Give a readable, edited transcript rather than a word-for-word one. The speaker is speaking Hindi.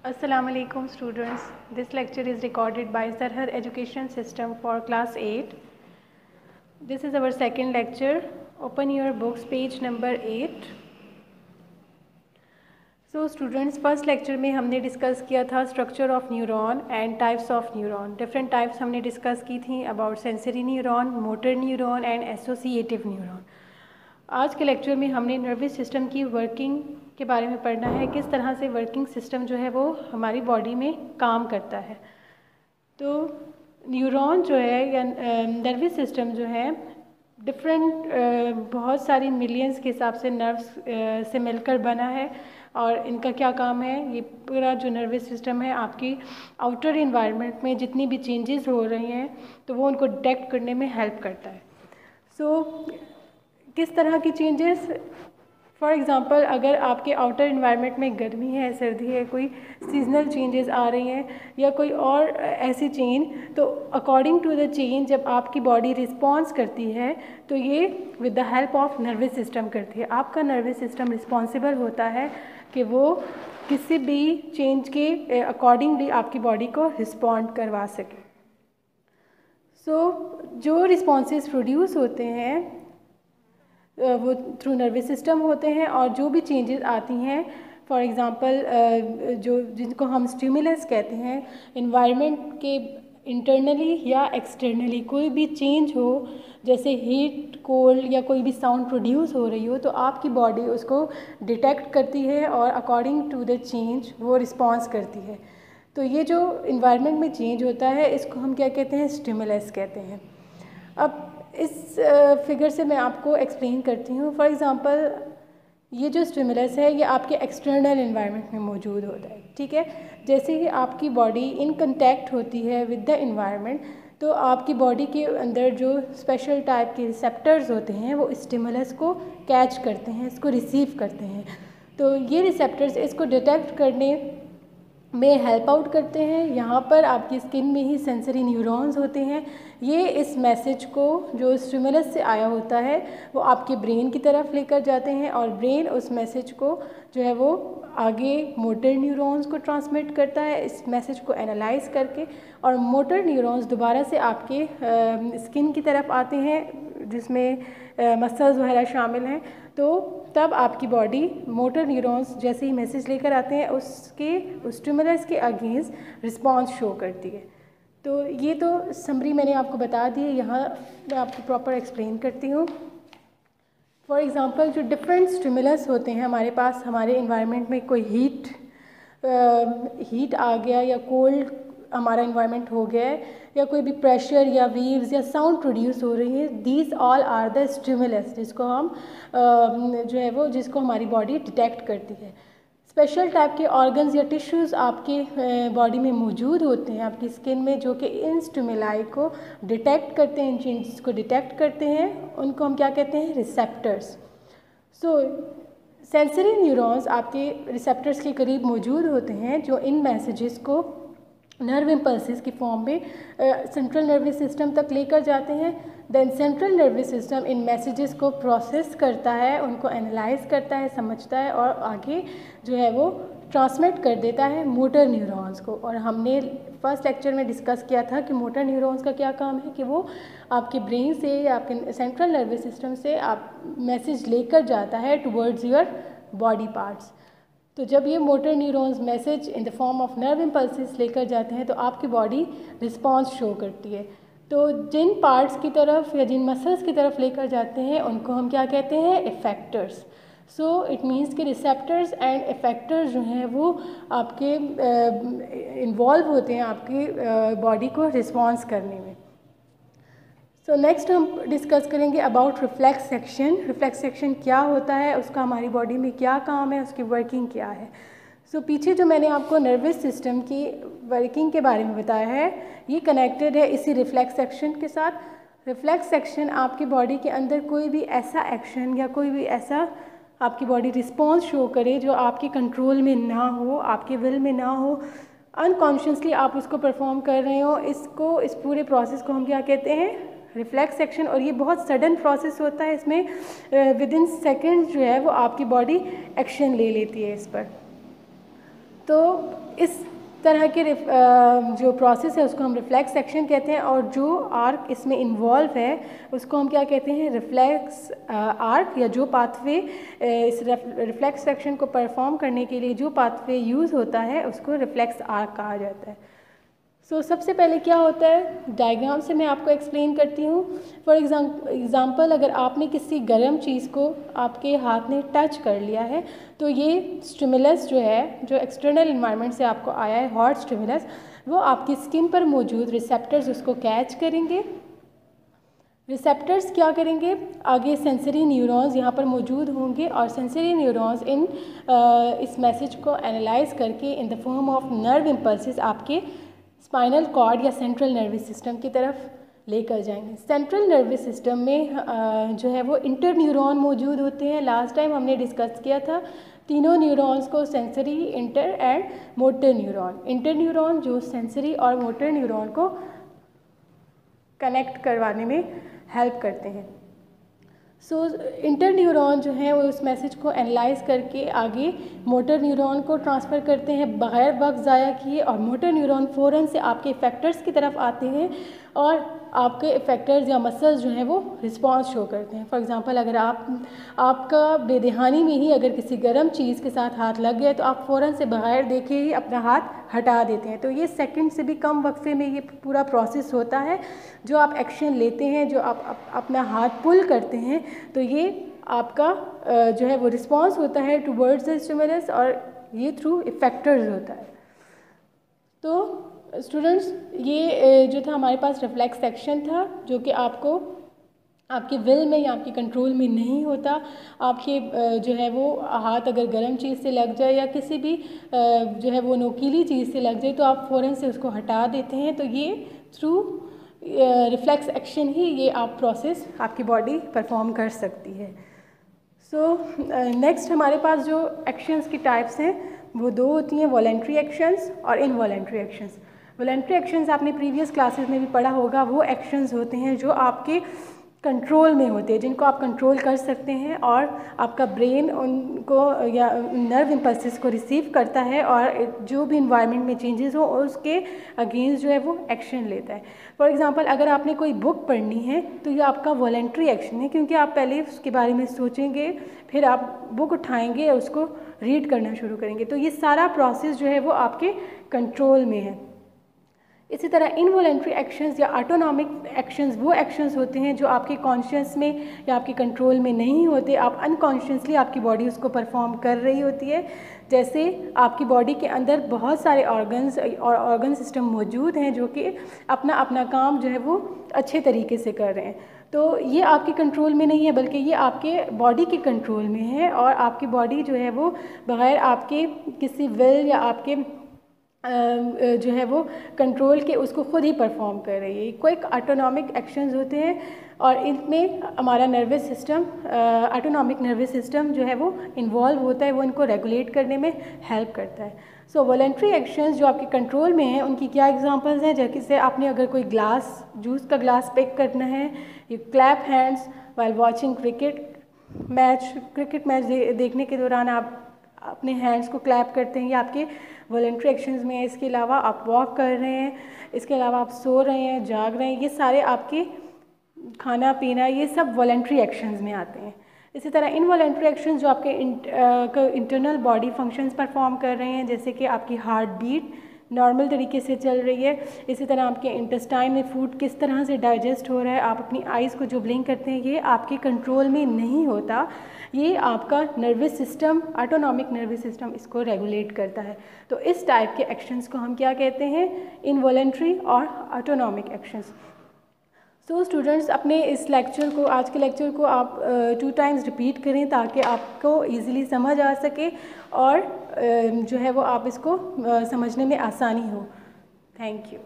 Assalamu alaikum students. This lecture is recorded by Sarhad Education System for class 8. This is our second lecture. Open your books, page number 8. So students, first lecture में हमने डिस्कस किया था structure of neuron and types of neuron. Different types हमने डिस्कस की थी about sensory neuron, motor neuron and associative neuron. आज के लेक्चर में हमने नर्वस सिस्टम की वर्किंग के बारे में पढ़ना है, किस तरह से वर्किंग सिस्टम जो है वो हमारी बॉडी में काम करता है. तो न्यूरॉन जो है या नर्वस सिस्टम जो है डिफरेंट बहुत सारी मिलियंस के हिसाब से नर्व्स से मिलकर बना है. और इनका क्या काम है, ये पूरा जो नर्वस सिस्टम है आपकी आउटर इन्वायरमेंट में जितनी भी चेंजेस हो रही हैं तो वो उनको डिटेक्ट करने में हेल्प करता है. किस तरह की चेंजेस, फॉर एग्ज़ाम्पल अगर आपके आउटर इन्वायरमेंट में गर्मी है, सर्दी है, कोई सीजनल चेंजेस आ रही हैं या कोई और ऐसी चेंज, तो अकॉर्डिंग टू द चेंज जब आपकी बॉडी रिस्पॉन्स करती है तो ये with the help of nervous system करती है. आपका नर्वस सिस्टम रिस्पॉन्सिबल होता है कि वो किसी भी चेंज के अकॉर्डिंगली आपकी बॉडी को रिस्पॉन्ड करवा सके. जो रिस्पॉन्सेस प्रोड्यूस होते हैं वो थ्रू नर्वस सिस्टम होते हैं, और जो भी चेंजेस आती हैं फॉर एग्ज़ाम्पल जो जिनको हम स्टिमुलस कहते हैं, इन्वायरमेंट के इंटरनली या एक्सटर्नली कोई भी चेंज हो, जैसे हीट, कोल्ड या कोई भी साउंड प्रोड्यूस हो रही हो, तो आपकी बॉडी उसको डिटेक्ट करती है और अकॉर्डिंग टू द चेंज वो रिस्पॉन्स करती है. तो ये जो इन्वायरमेंट में चेंज होता है इसको हम क्या कहते हैं, स्टिमुलस कहते हैं. अब इस फिगर से मैं आपको एक्सप्लेन करती हूँ. फॉर एग्ज़ाम्पल ये जो स्टिमुलस है ये आपके एक्सटर्नल इन्वायरमेंट में मौजूद होता है, ठीक है. जैसे ही आपकी बॉडी इन कंटैक्ट होती है विद द इन्वायरमेंट, तो आपकी बॉडी के अंदर जो स्पेशल टाइप के रिसेप्टर्स होते हैं वो स्टिमुलस को कैच करते हैं, इसको रिसीव करते हैं. तो ये रिसेप्टर्स इसको डिटेक्ट करने में हेल्प आउट करते हैं. यहाँ पर आपकी स्किन में ही सेंसरी न्यूरॉन्स होते हैं. ये इस मैसेज को जो स्टिमुलस से आया होता है वो आपके ब्रेन की तरफ लेकर जाते हैं, और ब्रेन उस मैसेज को जो है वो आगे मोटर न्यूरॉन्स को ट्रांसमिट करता है इस मैसेज को एनालाइज करके, और मोटर न्यूरॉन्स दोबारा से आपके स्किन की तरफ आते हैं जिसमें मसल्स वगैरह शामिल हैं. तो तब आपकी बॉडी मोटर न्यूरॉन्स जैसे ही मैसेज लेकर आते हैं उसके स्टिमुलस के अगेंस्ट रिस्पॉन्स शो करती है. तो ये तो समरी मैंने आपको बता दी है, यहाँ मैं आपको प्रॉपर एक्सप्लेन करती हूँ. फॉर एग्ज़ाम्पल जो डिफरेंट स्टिमुलस होते हैं हमारे पास, हमारे इन्वायरमेंट में कोई हीट आ गया या कोल्ड हमारा इन्वायरमेंट हो गया है, या कोई भी प्रेशर या वेव्स या साउंड प्रोड्यूस हो रही है, these all are the stimulus जिसको हम जो है वो जिसको हमारी बॉडी डिटेक्ट करती है. स्पेशल टाइप के ऑर्गन्स या टिश्यूज़ आपके बॉडी में मौजूद होते हैं आपकी स्किन में, जो कि इन स्टिमुलाई को डिटेक्ट करते हैं, इन चेंजेस को डिटेक्ट करते हैं. उनको हम क्या कहते हैं, रिसेप्टर्स. सेंसरी न्यूरॉन्स आपके रिसेप्टर्स के करीब मौजूद होते हैं जो इन मैसेजेस को नर्व इम्पल्सेस की फॉर्म में सेंट्रल नर्वस सिस्टम तक लेकर जाते हैं. देन सेंट्रल नर्वस सिस्टम इन मैसेजेस को प्रोसेस करता है, उनको एनालाइज करता है, समझता है, और आगे जो है वो ट्रांसमिट कर देता है मोटर न्यूरॉन्स को. और हमने फर्स्ट लेक्चर में डिस्कस किया था कि मोटर न्यूरॉन्स का क्या काम है कि वो आपके ब्रेन से या आपके सेंट्रल नर्वस सिस्टम से आप मैसेज लेकर जाता है टुवर्ड्स योर बॉडी पार्ट्स. तो जब ये motor neurons message in the form of nerve impulses लेकर जाते हैं तो आपकी बॉडी रिस्पॉन्स शो करती है. तो जिन पार्ट्स की तरफ या जिन मसल्स की तरफ लेकर जाते हैं उनको हम क्या कहते हैं, इफेक्टर्स. इट मीन्स कि रिसेप्टर्स एंड इफेक्टर्स जो हैं वो आपके इन्वॉल्व होते हैं आपकी बॉडी को रिस्पॉन्स करने में. नेक्स्ट हम डिस्कस करेंगे about reflex section. Reflex section क्या होता है, उसका हमारी बॉडी में क्या काम है, उसकी वर्किंग क्या है. पीछे जो मैंने आपको नर्वस सिस्टम की वर्किंग के बारे में बताया है ये कनेक्टेड है इसी रिफ्लेक्स सेक्शन के साथ. रिफ्लेक्स सेक्शन आपकी बॉडी के अंदर कोई भी ऐसा एक्शन या कोई भी ऐसा आपकी बॉडी रिस्पॉन्स शो करे जो आपके कंट्रोल में ना हो, आपके विल में ना हो, अनकॉन्शियसली आप उसको परफॉर्म कर रहे हो, इस पूरे प्रोसेस को हम क्या कहते हैं, रिफ्लेक्स सेक्शन. और ये बहुत सडन प्रोसेस होता है, इसमें विद इन सेकेंड जो है वो आपकी बॉडी एक्शन ले लेती है इस पर. तो इस तरह के जो प्रोसेस है उसको हम रिफ्लेक्स एक्शन कहते हैं, और जो आर्क इसमें इन्वॉल्व है उसको हम क्या कहते हैं, रिफ्लेक्स आर्क, या जो पाथवे इस रिफ्लेक्स एक्शन को परफॉर्म करने के लिए जो पाथवे यूज़ होता है उसको रिफ्लेक्स आर्क कहा जाता है। सबसे पहले क्या होता है, डायग्राम से मैं आपको एक्सप्लेन करती हूँ। फॉर एग्ज़ाम्पल अगर आपने किसी गर्म चीज़ को आपके हाथ ने टच कर लिया है, तो ये स्टिमुलस जो है, जो एक्सटर्नल इन्वायरमेंट से आपको आया है, हॉट स्टिमुलस, वो आपकी स्किन पर मौजूद रिसेप्टर्स उसको कैच करेंगे। रिसेप्टर्स क्या करेंगे, आगे सेंसरी न्यूरॉन्स यहाँ पर मौजूद होंगे, और सेंसरी न्यूरॉन्स इस मैसेज को एनालाइज करके in the form of nerve impulses आपके स्पाइनल कॉर्ड या सेंट्रल नर्वस सिस्टम की तरफ लेकर जाएंगे। सेंट्रल नर्वस सिस्टम में जो है वो इंटर न्यूरॉन मौजूद होते हैं। लास्ट टाइम हमने डिस्कस किया था तीनों न्यूरॉन्स को, sensory, inter and motor neuron. Inter neuron जो सेंसरी और मोटर न्यूरॉन को कनेक्ट करवाने में हेल्प करते हैं। इंटर न्यूरॉन जो है वो उस मैसेज को एनालाइज करके आगे मोटर न्यूरॉन को ट्रांसफ़र करते हैं बग़ैर वक्त ज़ाया किए, और मोटर न्यूरॉन फ़ौरन से आपके इफेक्टर्स की तरफ आते हैं और आपके इफेक्टर्स या मसल्स जो हैं वो रिस्पॉन्स शो करते हैं। फॉर एग्ज़ाम्पल अगर आपका बेदहानी में ही अगर किसी गर्म चीज़ के साथ हाथ लग गया तो आप फ़ौरन से बग़ैर देखे ही अपना हाथ हटा देते हैं। तो ये सेकंड से भी कम वक्फे में ये पूरा प्रोसेस होता है। जो आप एक्शन लेते हैं, जो आप अपना हाथ पुल करते हैं, तो ये आपका जो है वो रिस्पॉन्स होता है टुवर्ड्स द स्टिमुलस, और ये थ्रू इफेक्टर्स होता है। तो स्टूडेंट्स, ये जो था हमारे पास रिफ्लेक्स एक्शन था, जो कि आपके विल में या आपके कंट्रोल में नहीं होता। आपके जो है वो हाथ अगर गर्म चीज़ से लग जाए या किसी भी जो है वो नोकीली चीज़ से लग जाए तो आप फ़ौरन से उसको हटा देते हैं। तो ये थ्रू रिफ्लेक्स एक्शन ही ये आप प्रोसेस आपकी बॉडी परफॉर्म कर सकती है। नेक्स्ट हमारे पास जो एक्शंस की टाइप्स हैं वो दो होती हैं, वॉलेंट्री एक्शंस और इनवॉलेंट्री एक्शंस। वॉलेंट्री एक्शंस आपने प्रीवियस क्लासेस में भी पढ़ा होगा, वो एक्शंस होते हैं जो आपके कंट्रोल में होते हैं, जिनको आप कंट्रोल कर सकते हैं, और आपका ब्रेन उनको या नर्व इम्पल्सेस को रिसीव करता है और जो भी इन्वायरमेंट में चेंजेस हो उसके अगेंस्ट जो है वो एक्शन लेता है। फॉर एग्जांपल अगर आपने कोई बुक पढ़नी है तो ये आपका वॉलेंट्री एक्शन है, क्योंकि आप पहले उसके बारे में सोचेंगे, फिर आप बुक उठाएंगे और उसको रीड करना शुरू करेंगे। तो ये सारा प्रोसेस जो है वो आपके कंट्रोल में है। इसी तरह इनवॉलेंट्री एक्शंस या ऑटोनॉमिक एक्शंस वो एक्शंस होते हैं जो आपके कॉन्शियस में या आपके कंट्रोल में नहीं होते, आप अनकॉन्शियसली आपकी बॉडी उसको परफॉर्म कर रही होती है। जैसे आपकी बॉडी के अंदर बहुत सारे ऑर्गन्स और ऑर्गन सिस्टम मौजूद हैं जो कि अपना अपना काम जो है वो अच्छे तरीके से कर रहे हैं। तो ये आपके कंट्रोल में नहीं है, बल्कि ये आपके बॉडी के कंट्रोल में है, और आपकी बॉडी जो है वो बग़ैर आपके किसी विल या आपके जो है वो कंट्रोल के उसको खुद ही परफॉर्म कर रही है। क्विक ऑटोनॉमिक एक्शंस होते हैं, और इनमें हमारा nervous system, autonomic nervous system जो है वो इन्वॉल्व होता है, वो इनको रेगुलेट करने में हेल्प करता है। वॉलेंट्री एक्शंस जो आपके कंट्रोल में हैं उनकी क्या एग्जांपल्स हैं, जैसे आपने अगर कोई जूस का ग्लास पिक करना है, you clap hands while watching cricket match देखने के दौरान आप अपने हैंड्स को क्लैप करते हैं, ये आपके वॉलेंट्री एक्शंस में है। इसके अलावा आप वॉक कर रहे हैं, इसके अलावा आप सो रहे हैं, जाग रहे हैं, ये सारे आपके खाना पीना, ये सब वॉलेंट्री एक्शंस में आते हैं। इसी तरह इनवॉलेंट्री एक्शंस जो आपके इंटरनल बॉडी फंक्शंस परफॉर्म कर रहे हैं, जैसे कि आपकी हार्ट बीट नॉर्मल तरीके से चल रही है, इसी तरह आपके इंटेस्टाइन में फूड किस तरह से डाइजेस्ट हो रहा है, आप अपनी आइज़ को जो ब्लिंक करते हैं, ये आपके कंट्रोल में नहीं होता, ये आपका nervous system, autonomic nervous system इसको रेगुलेट करता है। तो इस टाइप के एक्शंस को हम क्या कहते हैं, इनवॉलेंट्री और ऑटोनॉमिक एक्शंस। स्टूडेंट्स, अपने इस लेक्चर को, आज के लेक्चर को आप 2 टाइम्स रिपीट करें ताकि आपको इजीली समझ आ सके और जो है वो आप इसको समझने में आसानी हो। Thank you.